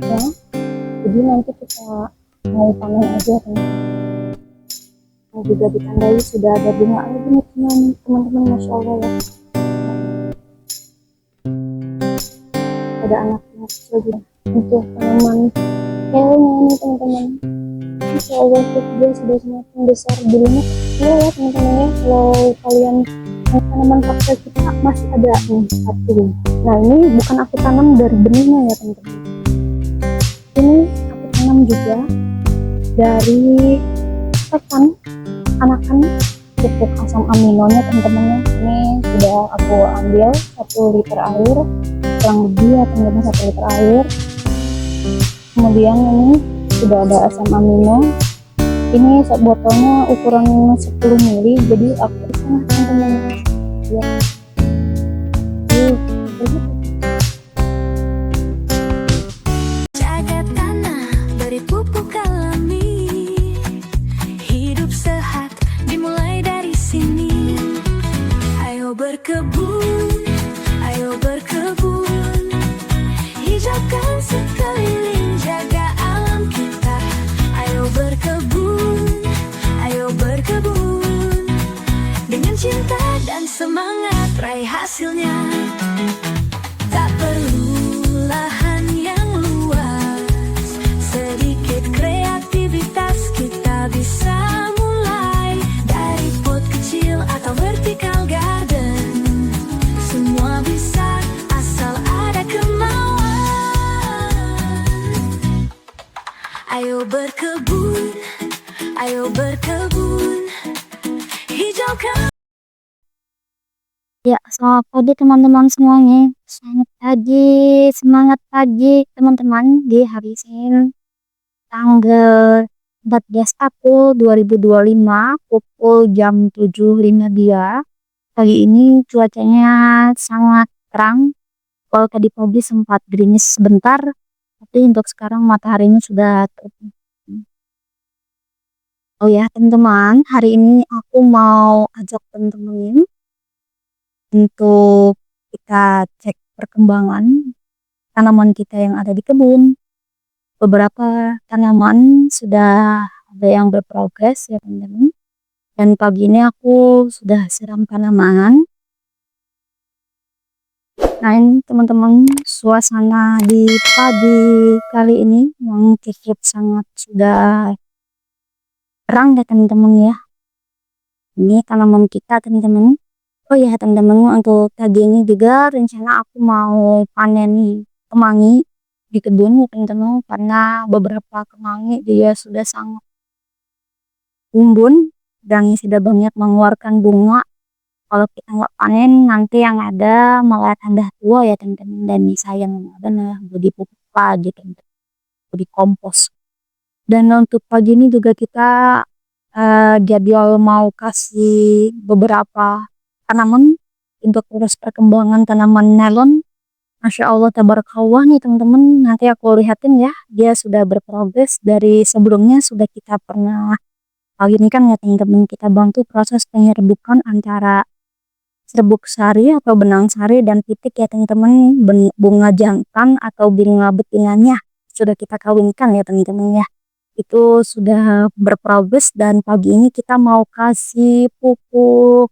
ya. Jadi nanti kita mau panen aja kan. Nah, juga ditandai sudah ada bunga lagi nih teman-teman, masya Allah ya. Ada anak-anak kecil juga untuk tanaman kelnya nih teman-teman. Masya Allah tuh dia sudah semakin besar, dulunya kecil ya teman-teman ya. Kalau kalian tanaman paksa kita masih ada nih satu. Nah ini bukan aku tanam dari benihnya ya teman-teman, ini aku tanam juga dari pakan anakan pupuk asam aminonya teman-teman ya. Ini sudah aku ambil 1 liter air, kurang lebih ya teman-teman, 1 liter air. Kemudian ini sudah ada asam amino, ini botolnya ukuran 10 ml, jadi aku setengah teman-teman ya. Jaga tanah, beri pupuk alami, hidup sehat dimulai dari sini. Ayo berkebun, hijaukan sekeliling, jaga alam kita. Ayo berkebun, dengan cinta dan semangat raih hasilnya. Tak perlu lahan yang luas, sedikit kreativitas kita bisa mulai dari pot kecil atau vertical garden. Semua bisa asal ada kemauan. Ayo berkebun, hijaukan. Ya, selamat pagi teman-teman semuanya. Semangat pagi teman-teman di hari Senin tanggal 14 April 2025 pukul jam 7.52. Pagi ini cuacanya sangat terang. Kalau tadi pagi sempat gerimis sebentar, tapi untuk sekarang mataharinya sudah terbit. Oh ya teman-teman, hari ini aku mau ajak teman-teman untuk kita cek perkembangan tanaman kita yang ada di kebun. Beberapa tanaman sudah ada yang berprogres ya teman-teman. Dan pagi ini aku sudah siram tanaman. Nah ini teman-teman, suasana di pagi kali ini yang cukup sangat sudah terang ya teman-teman ya. Ini tanaman kita teman-teman. Oh ya teman-teman, untuk pagi ini juga rencana aku mau panen kemangi di kebun teman-teman, karena beberapa kemangi dia sudah sangat bumbun dan sudah banyak mengeluarkan bunga. Kalau kita nggak panen nanti yang ada malah tambah tua ya teman-teman, dan sayang ada nah beli pupuk lagi teman-teman, beli kompos. Dan untuk pagi ini juga kita jadwal mau kasih beberapa tanaman untuk urus perkembangan tanaman melon. Masya Allah tabarakallah nih teman-teman, nanti aku lihatin ya, dia sudah berprogres dari sebelumnya. Sudah kita pernah kali ini kan ya teman-teman, kita bantu proses penyerbukan antara serbuk sari atau benang sari dan pitik ya teman-teman. Bunga jantan atau bunga betinanya sudah kita kawinkan ya teman-teman ya, itu sudah berprogres. Dan pagi ini kita mau kasih pupuk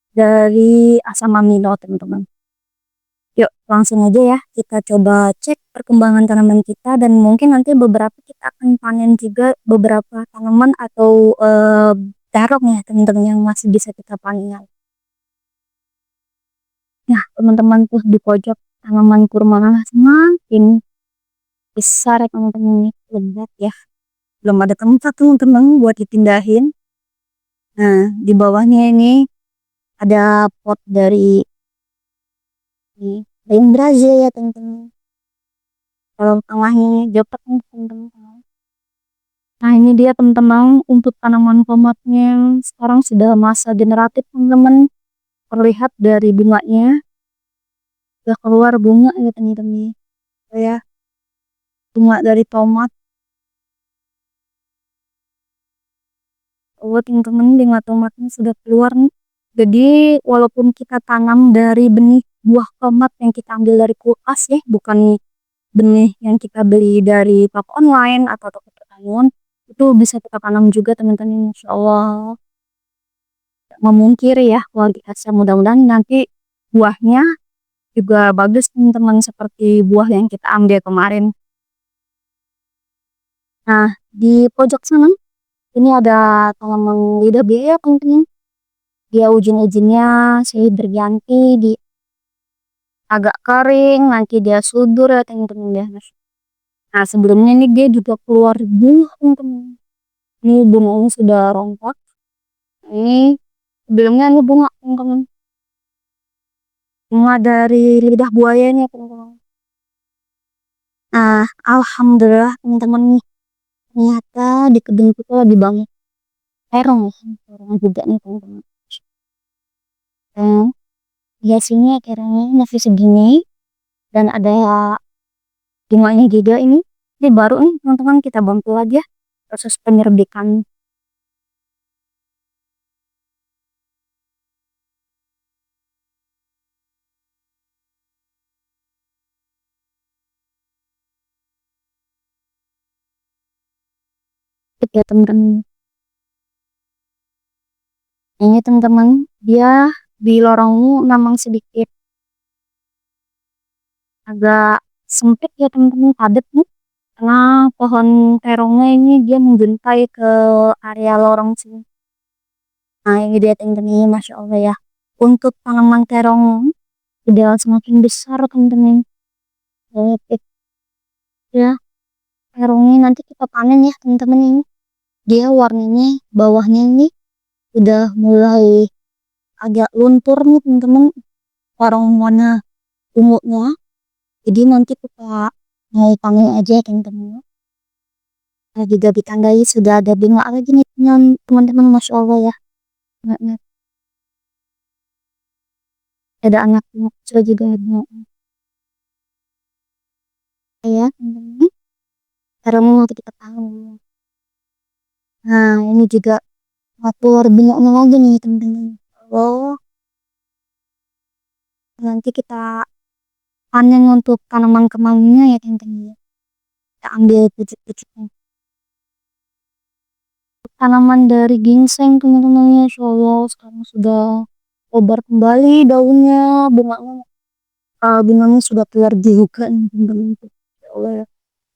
dari asam amino teman-teman. Yuk langsung aja ya, kita coba cek perkembangan tanaman kita, dan mungkin nanti beberapa kita akan panen juga beberapa tanaman atau terong ya teman-teman yang masih bisa kita panen. Nah teman-teman, tuh di pojok tanaman kurma semakin besar ya teman-teman, lebat ya, belum ada tempat teman-teman buat ditindahin. Nah di bawahnya ini ada pot dari rain Brazil ya teman-teman. Kalau tengahnya ini jopak nih teman-teman. Nah ini dia teman-teman untuk tanaman tomatnya yang sekarang sudah masa generatif teman-teman. Terlihat dari bunganya sudah keluar bunga ya teman-teman. Ya, bunga dari tomat. Oh teman-teman, bunga tomatnya sudah keluar nih. Jadi walaupun kita tanam dari benih buah tomat yang kita ambil dari kulkas ya, bukan benih yang kita beli dari toko online atau toko pertanian itu bisa kita tanam juga teman-teman, insya Allah. Nggak memungkiri ya kualitasnya, mudah-mudahan nanti buahnya juga bagus teman-teman seperti buah yang kita ambil kemarin. Nah, di pojok sana ini ada tanaman lidah buaya teman-teman. Dia ujung-ujungnya sih berganti di agak kering, nanti dia subur ya teman-teman ya. Nah, sebelumnya nih dia juga keluar buah teman-teman. Ini bunganya sudah rontok. Ini sebelumnya ini bunga teman-teman. Bunga dari lidah buaya ini teman-teman. Nah, alhamdulillah teman-teman nih. Ternyata di kebun kita lebih banyak terong ya. Terong juga nih teman-teman. Dan biasanya terongnya masih segini. Dan ada bunganya juga ini. Ini baru nih teman-teman, kita bantu aja proses penyerbikan. Ya teman-teman. Ini teman-teman, dia di lorongnya memang sedikit agak sempit ya teman-teman, padat nih. Karena pohon terongnya ini dia menjuntai ke area lorong sini. Nah ini dia teman-teman, Masya Allah ya. Untuk tanaman terong, ideal semakin besar teman-teman. Ya, terongnya nanti kita panen ya teman-teman ini. Dia warnanya, bawahnya ini udah mulai agak luntur nih teman-teman. Warna warna ungunya. Jadi nanti kita mau panen aja ya teman-teman. Nah, juga ditandai sudah ada bunga lagi nih teman-teman, Masya Allah ya. Nah, ada anak kecil juga bunga ya teman-teman. Sekarang mau kita tanam. Nah ini juga keluar bunganya lagi nih teman-teman. Oh, nanti kita panen untuk tanaman kemanginya ya teman-teman. Kita ambil pucuk-pucuknya. Tanaman dari ginseng teman-teman ya, Insya Allah sekarang sudah lebar kembali daunnya, bunganya sudah keluar juga nih teman-teman. Ya Allah ya.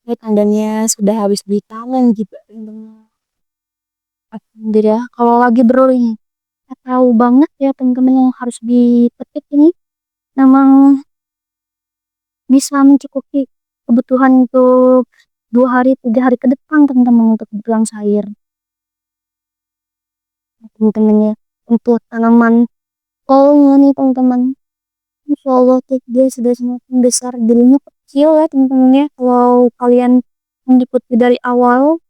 Ini tandanya sudah habis vitamin juga teman-teman. Alhamdulillah. Kalau lagi beroleh, saya tahu banget ya teman-teman yang harus dipetik ini. Memang bisa mencukupi kebutuhan untuk 2 hari 3 hari ke depan teman-teman untuk kebutuhan sayur. Teman-teman ya. Untuk tanaman kolnya nih teman-teman. Insya Allah dia sudah semakin besar. Dulunya kecil ya teman-teman ya. Kalau kalian mengikuti dari awal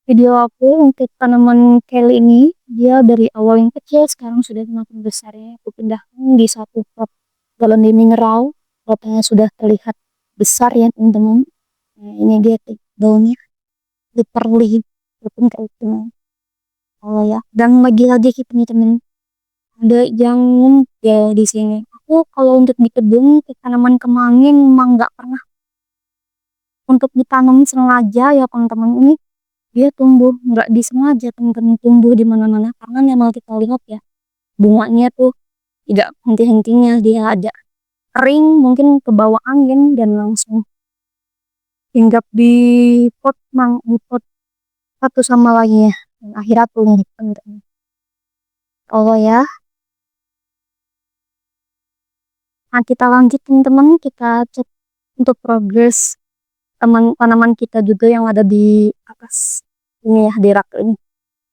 video aku untuk tanaman kale ini, dia dari awal yang kecil sekarang sudah semakin besar ya. Aku pindahkan di satu pot galon di mineral. Potnya sudah terlihat besar ya teman-teman. Nah, ini dia daunnya diperli walaupun kayak itu. Oh ya, dan lagi-lagi kita nih teman, ada yang ya di sini. Aku kalau untuk di kebun ke tanaman kemangi memang nggak pernah untuk ditanam sengaja ya teman-teman. Ini dia tumbuh nggak disengaja teman-teman, tumbuh di mana-mana karena memang kita lihat ya bunganya tuh tidak henti-hentinya, dia ada kering mungkin ke bawah angin dan langsung hinggap di di pot satu sama lainnya dan akhirnya tumbuh teman-teman. Allah ya. Nah kita lanjut teman-teman, kita cek untuk progres tanaman kita juga yang ada di atas ini ya, di rak ini.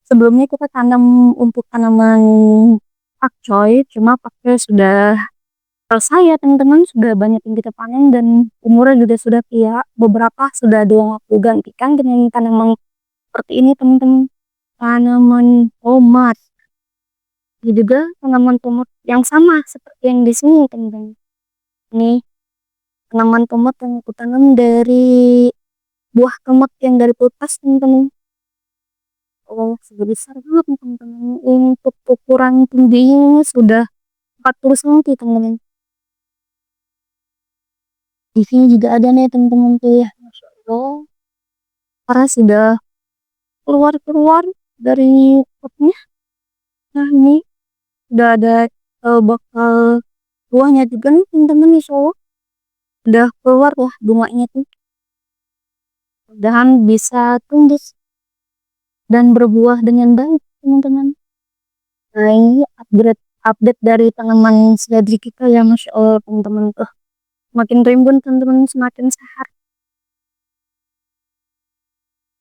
Sebelumnya kita tanam untuk tanaman pakcoy, cuma pakcoy sudah selesai ya teman-teman, sudah banyak yang kita panen dan umurnya juga sudah tua. Beberapa sudah ada yang aku gantikan dengan tanaman seperti ini teman-teman, tanaman tomat. Ini juga tanaman tomat yang sama seperti yang di sini teman-teman. Ini tanaman tomat yang aku tanam dari buah tomat yang dari kulkas teman-teman. Oh, sudah besar banget nih, teman-teman. Untuk ukuran tingginya sudah 40 cm teman-teman. Di sini juga ada nih teman-teman tuh ya. Masya Allah. Karena sudah keluar-keluar dari potnya. Nah ini udah ada bakal buahnya juga nih teman-teman, insya Allah. Udah keluar lah bunganya tuh. Mudahan bisa tumbuh dan berbuah dengan baik teman-teman. Nah ini update dari tanaman seledri kita ya, Masya Allah teman-teman tuh. Semakin rimbun teman-teman, semakin sehat.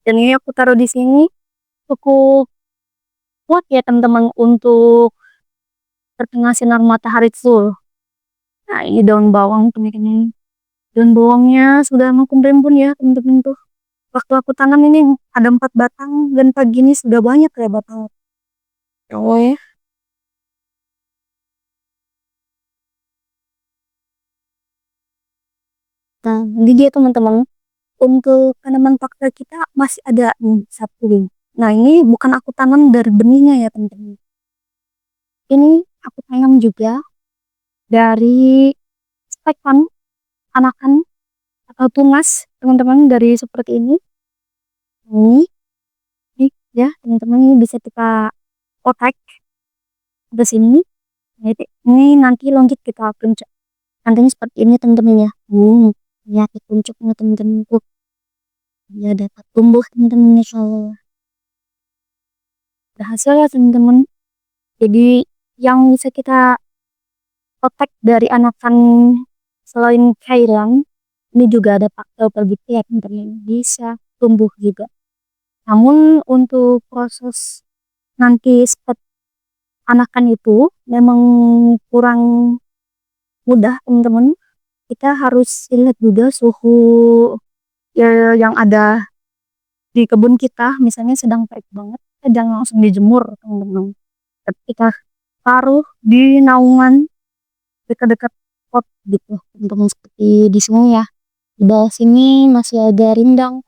Dan ini aku taruh di sini cukup kuat ya teman-teman untuk terkena sinar matahari full. Nah ini daun bawang teman-teman. Daun bawangnya sudah makin rimbun ya teman-teman tuh. Waktu aku tanam ini ada 4 batang dan pagi ini sudah banyak ya batang. Ya Allah ya. Nah, ini dia teman-teman. Untuk tanaman paksa kita masih ada nih satu nih. Nah, ini bukan aku tanam dari benihnya ya teman-teman. Ini aku tanam juga dari spekon anakan atau tunas teman-teman, dari seperti ini. Ini ya teman-teman, ini bisa kita otak ke sini. Ini nanti lanjut kita pencet. Nantinya seperti ini teman-teman ya. Ya kita puncuknya teman-teman tuh. Ya dapat tumbuh teman-teman, insya Allah. Udah hasil ya teman-teman. Jadi yang bisa kita otak dari anakan selain kailang, ini juga ada faktor terbukti ya teman-teman, bisa tumbuh juga. Namun untuk proses nanti spot anakan itu memang kurang mudah teman-teman. Kita harus lihat juga suhu ya, yang ada di kebun kita, misalnya sedang baik banget, kita jangan langsung dijemur teman-teman. Ketika taruh di naungan dekat-dekat pot gitu teman-teman, seperti di sini ya. Di bawah sini masih ada rindang.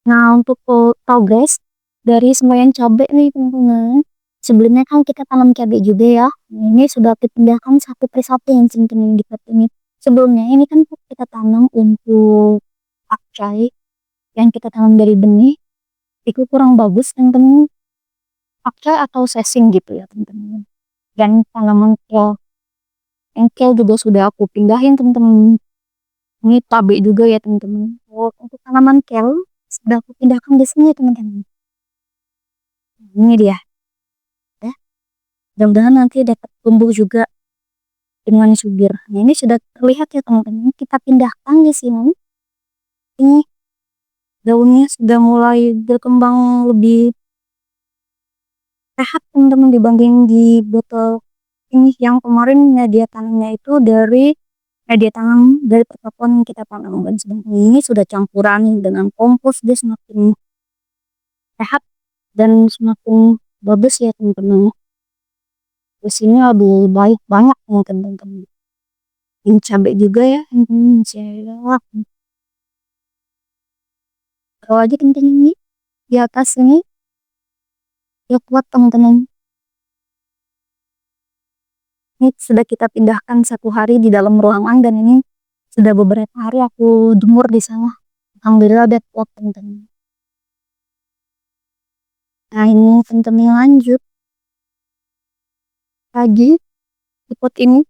Nah untuk progres dari semboyan cabai nih teman-teman. Sebelumnya kan kita tanam cabai juga ya. Nah, ini sudah dipindahkan satu persatu yang teman-teman di pot ini. Sebelumnya ini kan kita tanam untuk pakcai yang kita tanam dari benih. Itu kurang bagus teman-teman. Pakcai atau sesing gitu ya teman-teman. Dan tanaman engkel juga sudah aku pindahin teman-teman. Ini cabai juga ya teman-teman. Untuk tanaman kel sudah aku pindahkan di sini teman-teman. Ini dia. Ya. Mudah-mudahan nanti dapat tumbuh juga dengan subur. Nah, ini sudah terlihat ya teman-teman. Kita pindahkan di sini. Ini daunnya sudah mulai berkembang lebih sehat teman-teman dibanding di botol ini yang kemarin media tanamnya itu dari media tanam dari perkebunan yang kita tanam. Dan sedangkan ini sudah campuran dengan kompos, dia semakin sehat dan semakin bagus ya teman-teman. Di sini lebih baik banyak ya teman-teman. Ini cabai juga ya teman-teman. Kalau aja teman-teman ini di atas ini ya kuat teman-teman. Ini sudah kita pindahkan 1 hari di dalam ruangan dan ini sudah beberapa hari aku jemur di sana. Alhamdulillah udah kuat teman-teman. Nah ini teman-teman lanjut lagi di pot ini.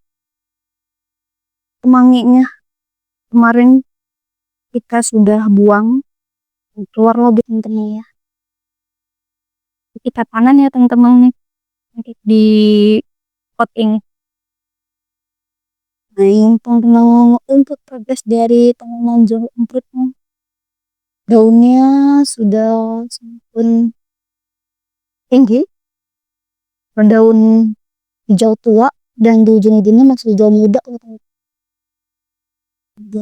Kemanginya kemarin kita sudah buang, keluar lagi teman-teman ya. Kita panen ya teman-teman nih di pot ini. Nah yang teman-teman untuk progres dari tanaman jeruk empritnya, daunnya sudah semakin tinggi, berdaun hijau tua dan di ujung-ujungnya masih hijau muda ya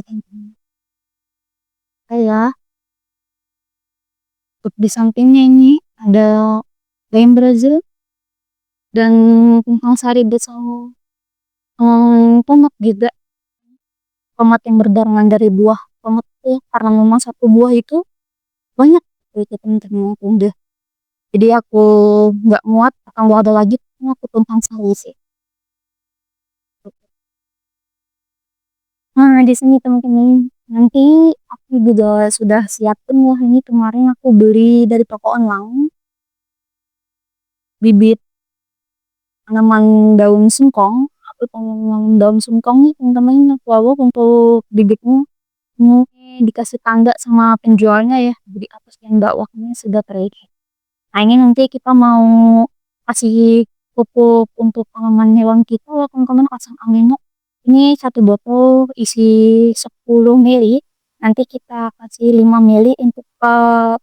teman-teman. Kayak di sampingnya ini ada lem Brazil dan kentang sari bersama tomat juga. Tomat yang berdarangan dari buah tomat itu, karena memang satu buah itu banyak itu teman-teman udah. Jadi aku nggak muat, akan ada lagi ini aku tumpang sari sih. Nah, di sini teman-teman, nanti aku juga sudah siapin ya, ini kemarin aku beli dari toko online bibit tanaman daun singkong. Aku tanaman daun singkong nih teman-teman, aku bawa untuk bibitnya. Ini dikasih tanda sama penjualnya ya, di atas yang bawahnya sudah kering. Nah, ini nanti kita mau kasih pupuk untuk tanaman hewan kita ya teman-teman, kacang angin. Ini satu botol isi 10 mili. Nanti kita kasih 5 mili untuk 3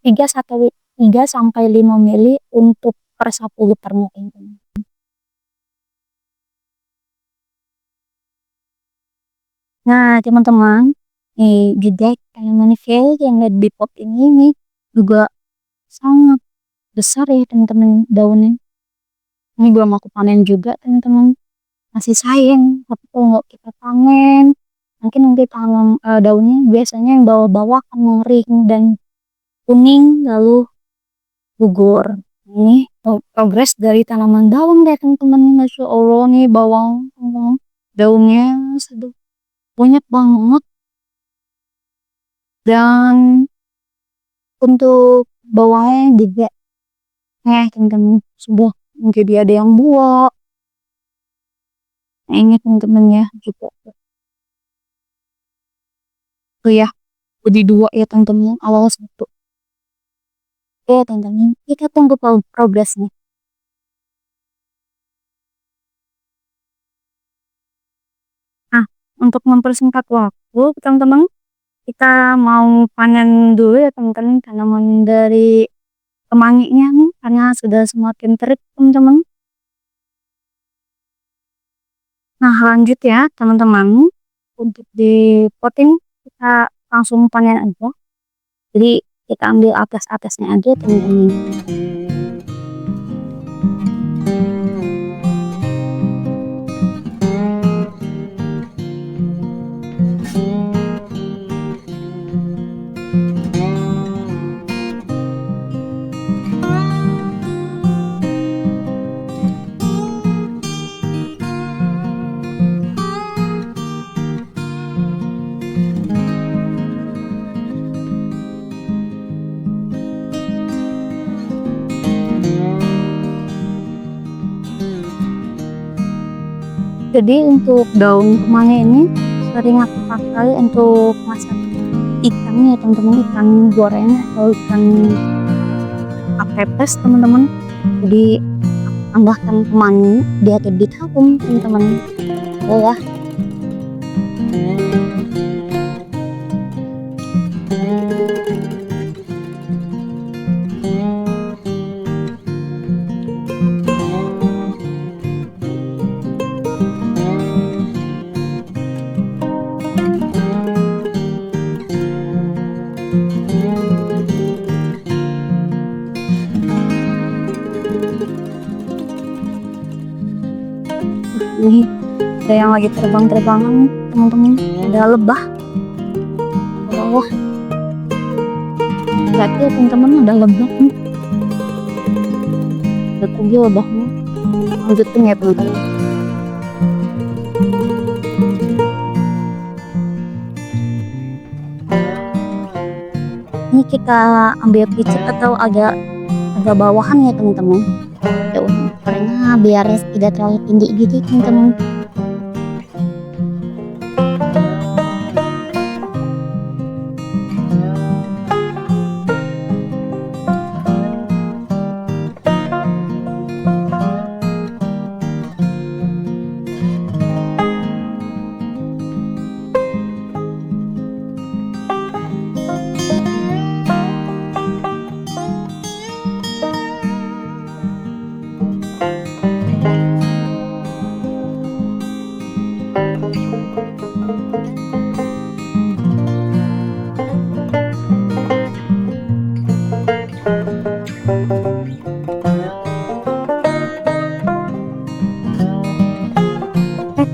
sampai 5 mili untuk per 1 liternya teman-teman. Nah, teman-teman, juga tanaman fairy yang ada di pot ini nih juga sangat besar ya teman-teman daunnya. Ini belum aku panen juga teman-teman. Masih sayang, tapi kalau nggak kita panen, mungkin nanti daunnya biasanya yang bawah-bawah akan mengering dan kuning lalu gugur. Ini progres dari tanaman daun deh teman-teman. Masya Allah nih bawang teman-teman. Daunnya banyak banget. Dan untuk bawahnya juga teman-teman sudah jadi ada yang buah. Nah, ini teman-teman ya juga tuh ya jadi 2 ya teman-teman, awal 1. Oke teman-teman, kita tunggu progresnya. Nah, untuk mempersingkat waktu teman-teman, kita mau panen dulu ya teman-teman tanaman dari kemanginya nih, karena sudah semakin terik teman-teman. Nah, lanjut ya teman-teman, untuk di poting kita langsung panen aja. Jadi kita ambil atas-atasnya aja teman-teman. Jadi untuk daun kemangi ini sering aku pakai untuk masak ikan ya teman-teman, ikan goreng atau ikan pepes teman-teman. Jadi tambahkan kemangi dia jadi tabung teman-teman. Ya. Nih ada yang lagi terbang-terbangan teman-teman, ada lebah di bawah. Berarti teman-teman ada lebah nih, ada 3 lebahnya. Lanjutin ya teman-teman. Ini kita ambil picit atau agak bawahan ya teman-teman, karena biar tidak terlalu tinggi gitu teman-teman.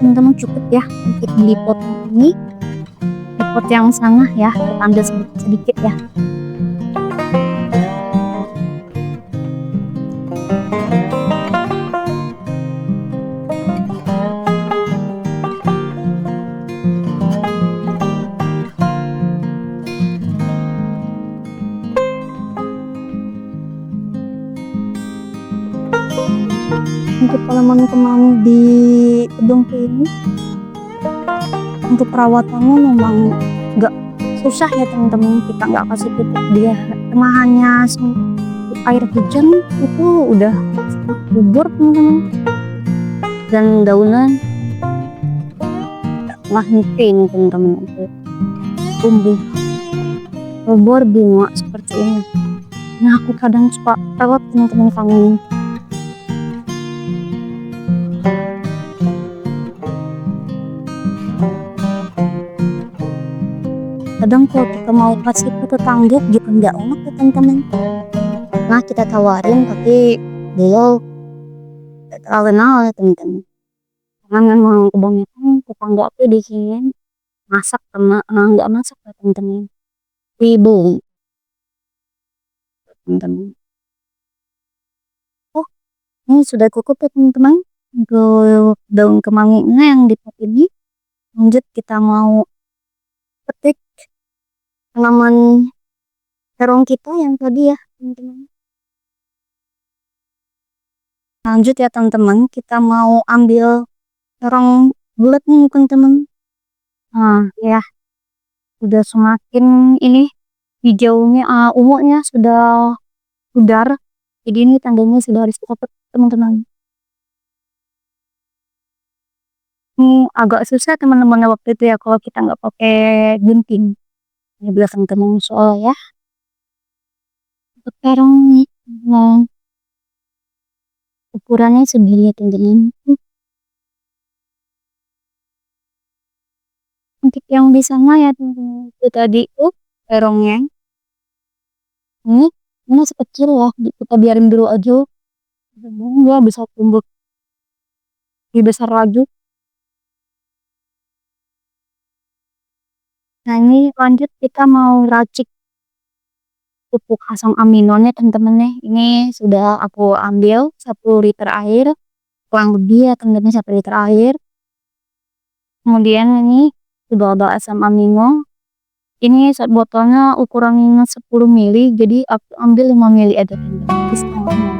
Teman-teman cukup ya untuk di pot ini, di pot yang setengah ya, kita ambil sedikit ya. Untuk tanaman kemang di kebunku ini, untuk perawatannya memang nggak susah ya teman-teman. Kita nggak kasih pupuk dia, cuma hanya air hujan itu udah subur teman-teman. Dan daunnya nggak henti nih teman-teman untuk tumbuh subur bunga seperti ini. Nah aku kadang suka rawat teman-teman kangen. Kadang kalau kita mau kasih ke tetangga juga nggak enak ya teman-teman. Nah kita tawarin tapi beliau nggak terlalu kenal ya teman-teman. Karena memang kebanyakan tetangga aku di sini masak sama nggak masak ya teman-teman. Beli teman-teman. Oh ini sudah cukup ya teman-teman untuk daun kemanginya yang di pot ini. Lanjut kita mau petik tanaman terong kita yang tadi ya teman-teman. Lanjut ya teman-teman, kita mau ambil terong bulat nih teman-teman. Nah ya sudah semakin ini hijaunya, ungunya sudah pudar, jadi ini tandanya sudah harus dicopot teman-teman. Ini agak susah teman-teman waktu itu ya kalau kita nggak pakai gunting. Ini belakang teman soal ya. Untuk terong nih, nah, ukurannya segini teman-teman. Untuk yang di sana ya teman-teman, itu tadi terongnya. Ini masih kecil ya, kita biarin dulu aja. Dia bisa tumbuh lebih besar lagi. Nah ini lanjut kita mau racik pupuk asam aminonya teman-teman nih. Ini sudah aku ambil 1 liter air, kurang lebih ya teman-teman 1 liter air. Kemudian ini sudah ada asam amino. Ini botolnya ukurannya 10 ml, jadi aku ambil 5 ml aja teman-teman.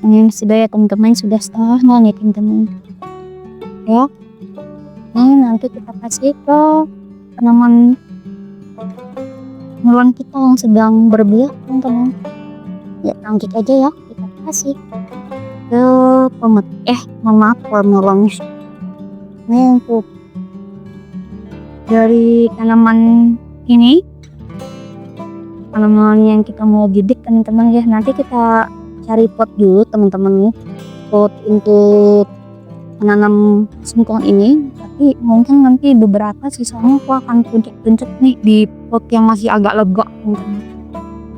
Ini sudah ya teman-teman, sudah setengah nih teman-teman ya. Ini nanti kita kasih ke tanaman melon kita yang sedang berbuah teman-teman ya. Lanjut aja ya, kita kasih ke melon. Ini untuk dari tanaman ini, tanaman yang kita mau bidik teman-teman ya. Nanti kita cari pot dulu teman-teman nih, pot untuk menanam singkong ini. Tapi mungkin nanti beberapa sisanya aku akan tunjuk-tunjuk nih di pot yang masih agak lega teman-teman,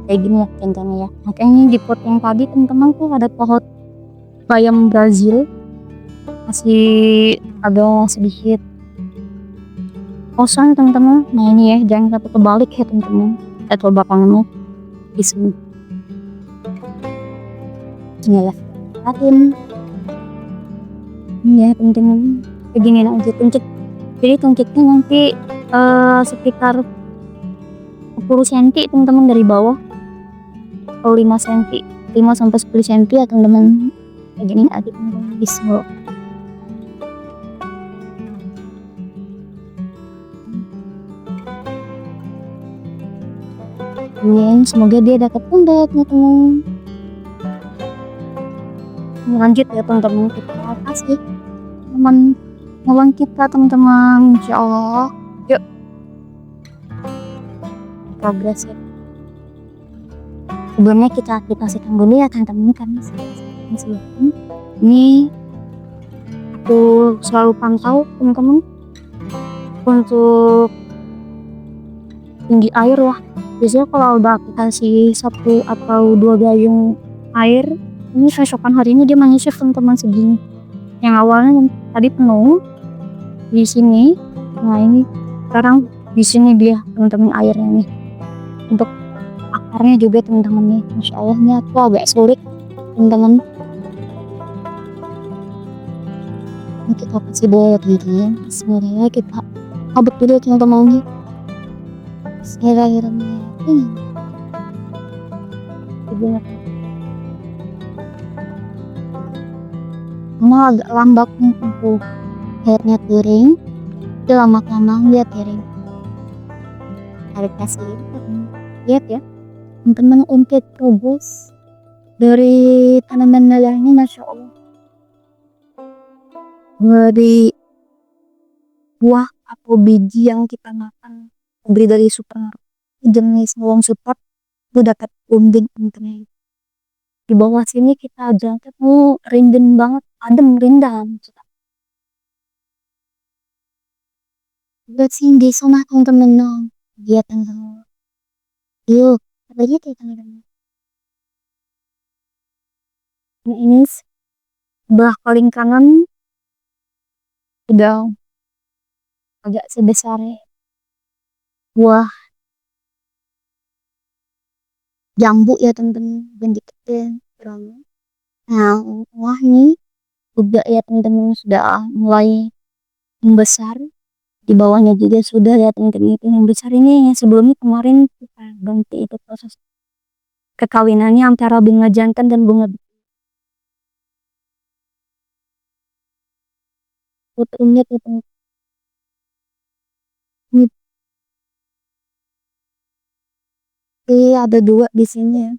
kayak gini ya teman-teman ya. Makanya di pot yang tadi teman-teman tuh ada pohon bayam Brazil, masih ada sedikit kosong teman-teman. Nah ini ya, jangan sampai kebalik ya teman-teman, atau belakangnya di sini. Ini ya, ini ya teman-teman, begini aja tuncik. Jadi tunciknya nanti sekitar 10 cm teman-teman dari bawah, atau 5 cm, 5 sampai 10 cm ya teman-teman. Kayak gini aja teman-teman, bisa. Semoga dia dapat tumbuh teman-teman. Lanjut ya teman-teman, kita kasih melon kita teman-teman, insya Allah. Yuk progres ya. Sebelumnya kita aplikasikan dulu ya teman-teman, kan ini aku selalu pantau teman-teman untuk tinggi air lah. Biasanya kalau udah aplikasi 1 atau 2 gayung air, ini keesokan hari ini dia menyisir teman-teman segini. Yang awalnya tadi penuh, di sini. Nah ini sekarang di sini dia teman-teman airnya nih. Untuk akarnya juga teman-teman nih, masya Allahnya tuh agak sulit teman-teman. Ini kita kasih bola teman-teman. Bismillah, kita abet dulu teman-teman nih. Bismillahirrahmanirrahim. Ini agak lambat nih untuk airnya kering. Udah lama-lama lihat kering. Tarik kasih lihat ya teman-teman, untuk terus dari tanaman lele ini masya Allah, dari buah atau biji yang kita makan beri dari super jenis bawang support itu dapat umbing teman-teman. Di bawah sini kita aja ketemu rinden banget, adem rindang. Lihat sih di sana teman-teman dong, lihat teman-teman. Yuk, apa aja ya teman-teman. Nah ini sebelah paling kanan udah agak sebesar buah jambu ya teman-teman, bentuk kecil. Nah wah ini juga ya teman-teman sudah mulai membesar. Di bawahnya juga sudah ya teman-teman, itu yang besar ini yang sebelumnya kemarin kita ganti itu proses kekawinannya antara bunga jantan dan bunga putihnya tuh teman. Ini ada dua di sini ya.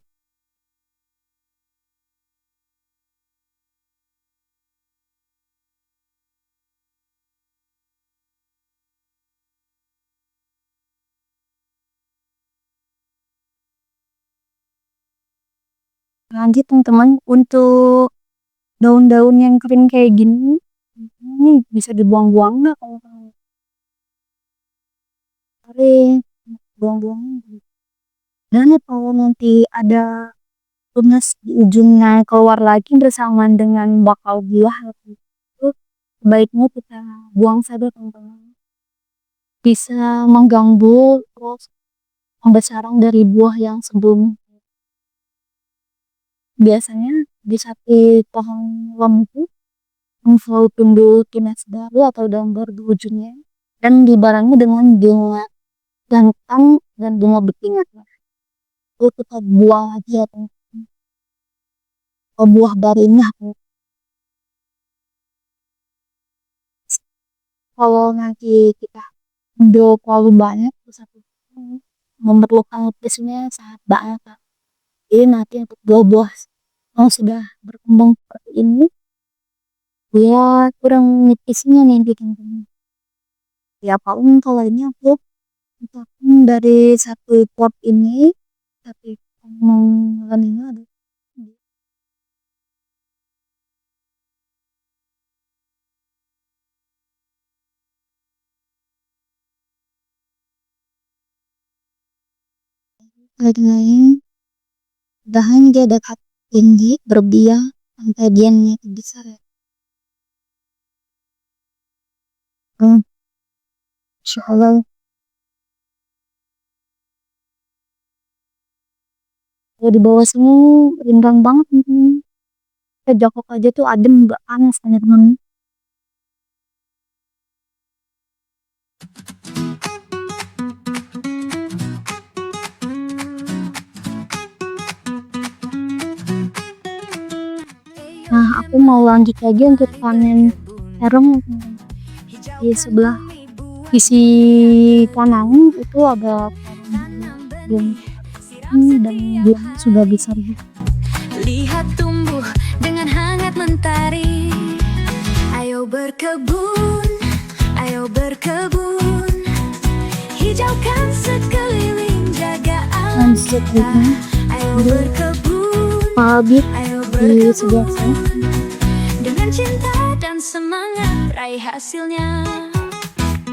Lanjut teman-teman, untuk daun-daun yang kering kayak gini ini bisa dibuang-buang nggak kalau kering, buang-buang. Dan kalau nanti ada tunas di ujungnya keluar lagi bersamaan dengan bakal buah itu sebaiknya kita buang saja teman-teman, bisa mengganggu terus pembesaran dari buah yang sebelumnya. Biasanya di satu pohon lembu selalu tumbuh tunas baru atau daun baru di ujungnya dan dibarengi dengan bunga jantan dan bunga betina. Itu kita buang aja teman-teman. Buah baru ini kalau nanti kita ambil terlalu banyak satu memerlukan nutrisinya sangat banyak. Jadi nanti untuk buah-buah yang sudah berkembang seperti ini dia kurang nutrisinya nih teman-teman. Ya paling kalau ini aku dari satu pot ini tapi ngomong ini ada lain bahan dia dekat tinggi berbiak sampai dia naik besar ya. Insya Allah di bawah sini rindang banget nih. Kita jokok aja tuh adem, gak panas teman-teman. Nah aku mau lanjut lagi untuk panen terong di sebelah sisi kanan itu ada belum dan dia sudah besar. Lihat tumbuh dengan hangat mentari. Ayo berkebun, hijaukan sekeliling, jaga alam kita. Ayo berkebun, ayo di sebelah sana. dengan cinta dan semangat raih hasilnya.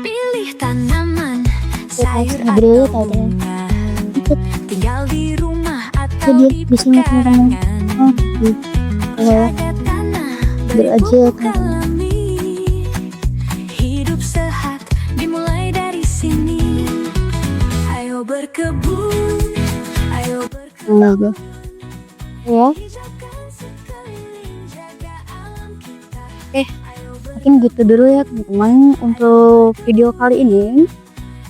Pilih tanaman, sayur atau bunga, tinggal di rumah atau di pekarangan. Jaga tanah, beri pupuk alami, hidup Semoga ya. Mungkin gitu dulu ya teman-teman untuk video kali ini.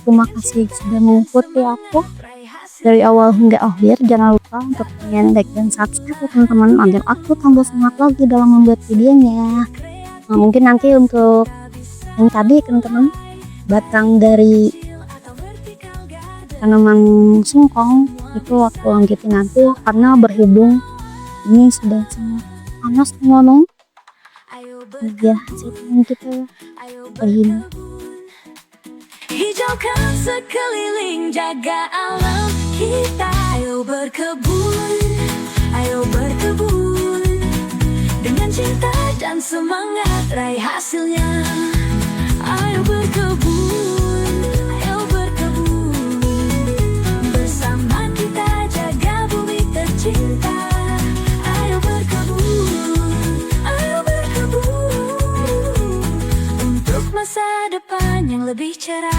Terima kasih sudah mengikuti aku dari awal hingga akhir. Jangan lupa untuk like dan subscribe ya teman-teman, agar aku tambah semangat lagi dalam membuat videonya. Nah, mungkin nanti untuk yang tadi teman-teman, batang dari tanaman singkong itu aku lanjutin nanti, karena berhubung ini sudah sangat panas ngomong ya, hasilnya kita begini. Hijaukan sekeliling, jaga alam kita. Ayo berkebun dengan cinta dan semangat, raih hasilnya. Ayo berkebun bersama kita, jaga bumi tercinta. Ayo berkebun untuk masa depan yang lebih cerah.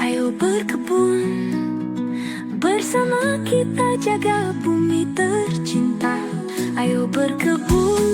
Ayo berkebun bersama kita, jaga bumi tercinta. Ayo berkebun